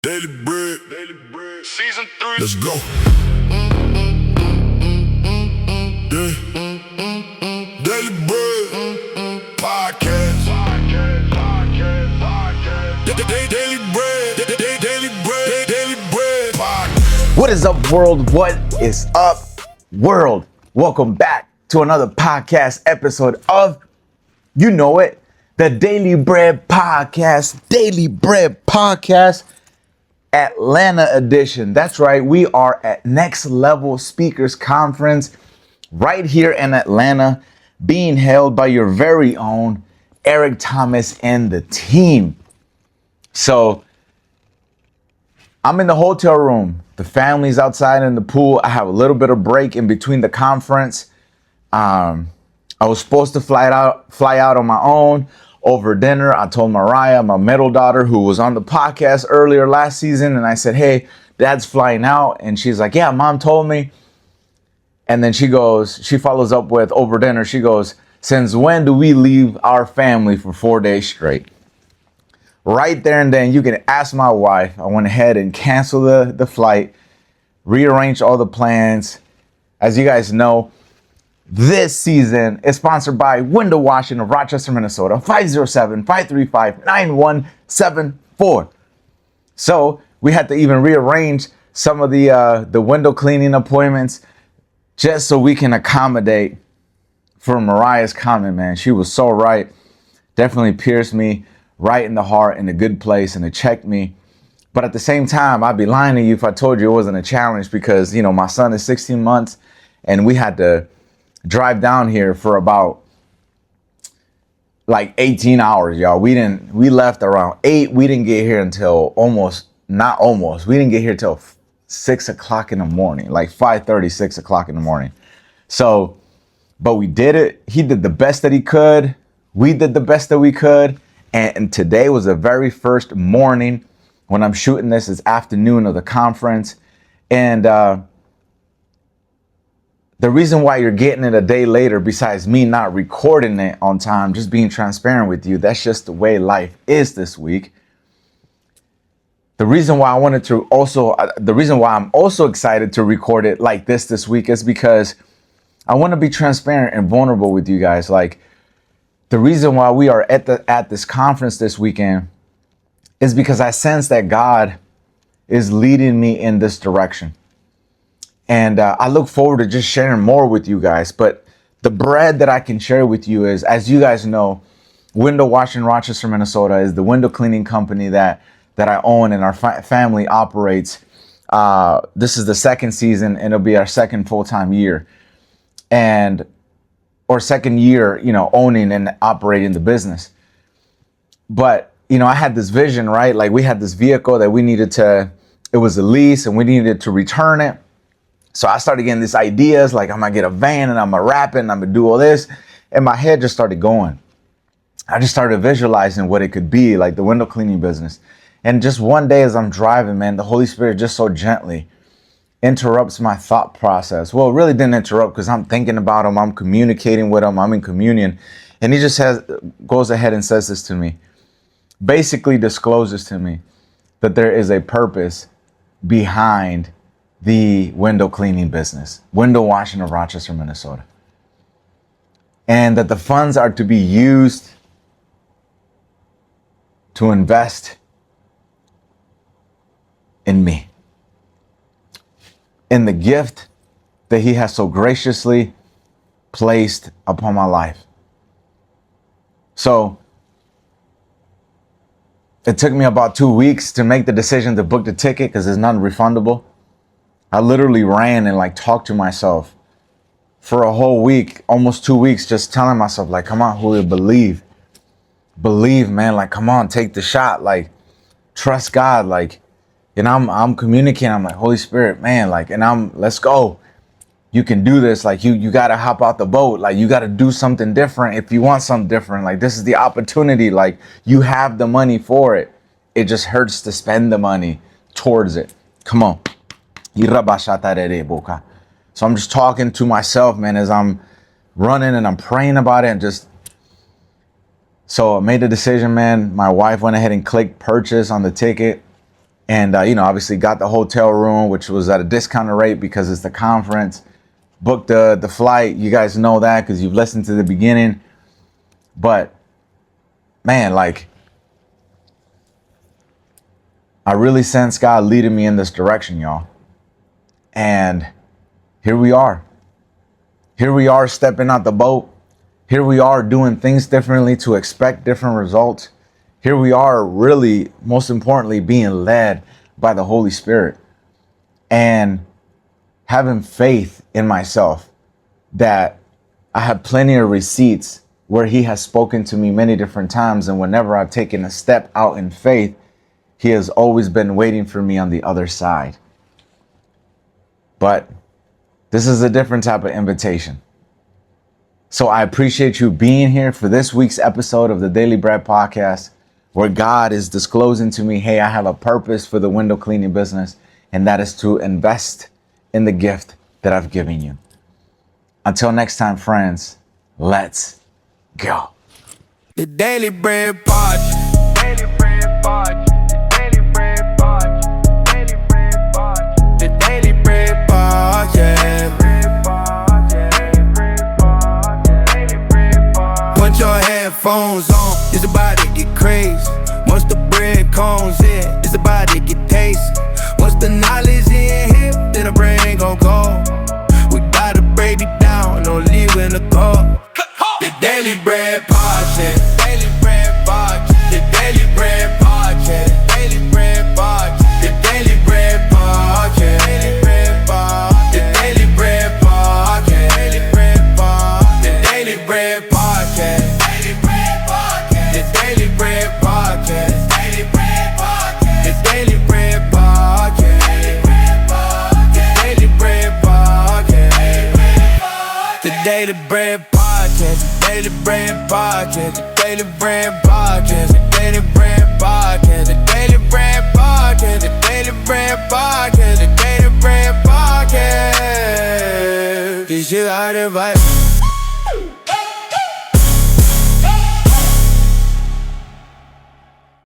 Daily bread, season 3. Let's go. Yeah. Daily bread, podcast. Daily bread, daily bread, podcast. What is up, world? What is up, world? Welcome back to another podcast episode of, you know it, the Daily Bread Podcast. Daily Bread Podcast, Atlanta edition. That's right. We are at Next Level Speakers Conference right here in Atlanta, being held by your very own Eric Thomas and the team. So I'm in the hotel room. The family's outside in the pool. I have a little bit of break in between the conference. I was supposed to fly out on my own over dinner. I told Mariah, my middle daughter, who was on the podcast earlier last season, and I said, hey, dad's flying out. And she's like, yeah, mom told me. And then she follows up with over dinner. She goes, since when do we leave our family for 4 days straight? Right there and then, you can ask my wife. I went ahead and canceled the flight, rearranged all the plans. As you guys know, this season is sponsored by Window Washing of Rochester, Minnesota, 507-535-9174. So we had to even rearrange some of the window cleaning appointments just so we can accommodate for Mariah's comment, man. She was so right. Definitely pierced me right in the heart, in a good place, and it checked me. But at the same time, I'd be lying to you if I told you it wasn't a challenge, because, you know, my son is 16 months and we had to drive down here for about like 18 hours, y'all. We left around 8. We didn't get here until we didn't get here till 6 o'clock in the morning, like 5:30, 6 o'clock in the morning. So, but we did it. He did the best that he could. We did the best that we could. And today was the very first morning. When I'm shooting this, it's afternoon of the conference. And the reason why you're getting it a day later, besides me not recording it on time, just being transparent with you, that's just the way life is this week. The reason why I'm also excited to record it like this week is because I want to be transparent and vulnerable with you guys. Like, the reason why we are at this conference this weekend is because I sense that God is leading me in this direction. And I look forward to just sharing more with you guys. But the bread that I can share with you is, as you guys know, Window Washing Rochester, Minnesota is the window cleaning company that I own and our family operates. This is the second season, and it'll be our second full-time year. Or second year, you know, owning and operating the business. But, you know, I had this vision, right? Like, we had this vehicle that it was a lease and we needed to return it. So I started getting these ideas, like I'm gonna get a van and I'm gonna wrap it and I'm gonna do all this. And my head just started going. I just started visualizing what it could be, like the window cleaning business. And just one day as I'm driving, man, the Holy Spirit just so gently interrupts my thought process. Well, it really didn't interrupt, because I'm thinking about him, I'm communicating with him, I'm in communion. And he just goes ahead and says this to me. Basically discloses to me that there is a purpose behind the window cleaning business, Window Washing of Rochester, Minnesota. And that the funds are to be used to invest in me, in the gift that he has so graciously placed upon my life. So it took me about 2 weeks to make the decision to book the ticket, because it's non-refundable. I literally ran and like talked to myself for a whole week, almost 2 weeks, just telling myself, like, come on, Julio, believe, man. Like, come on, take the shot. Like, trust God. Like, and I'm communicating. I'm like, Holy Spirit, man, like, and let's go. You can do this. Like, you got to hop out the boat. Like, you got to do something different. If you want something different, like, this is the opportunity. Like, you have the money for it. It just hurts to spend the money towards it. Come on. So I'm just talking to myself, man, as I'm running and I'm praying about it, and just So I made the decision, man. My wife went ahead and clicked purchase on the ticket. And, obviously got the hotel room, which was at a discounted rate because it's the conference. Booked the flight. You guys know that because you've listened to the beginning. But, man, like, I really sense God leading me in this direction, y'all. And here we are. Here we are stepping out the boat. Here we are doing things differently to expect different results. Here we are really, most importantly, being led by the Holy Spirit and having faith in myself that I have plenty of receipts where he has spoken to me many different times. And whenever I've taken a step out in faith, he has always been waiting for me on the other side. But this is a different type of invitation. So I appreciate you being here for this week's episode of the Daily Bread Podcast, where God is disclosing to me, hey, I have a purpose for the window cleaning business, and that is to invest in the gift that I've given you. Until next time, friends, let's go. The Daily Bread Podcast. Daily Bread Podcast. The Daily Bread Podcast. Daily Bread Podcast. The Daily Bread Podcast. Put your headphones on. It's about to get crazy. Once the bread comes in, it's about to get tasty. Once the knowledge in here, then the brain gon' go. We gotta break it down, no leaving the car. The Daily Bread Podcast. Daily Bread Podcast. The Daily Bread Podcast. Daily Bread Podcast. The Daily Bread Podcast. Daily Bread Podcast. The Daily Bread Podcast. Daily Bread Podcast. The Daily Bread Podcast. Daily Bread Podcast. The Daily Bread Podcast. Daily Bread Podcast. The Daily Bread Podcast. Daily Bread Podcast. The Daily Bread Podcast. Daily Bread Podcast, the Daily Bread Podcast, the Daily Bread Podcast, the Daily Bread Podcast, the Daily Bread Podcast, the Daily Bread Podcast. This shit out of vibe.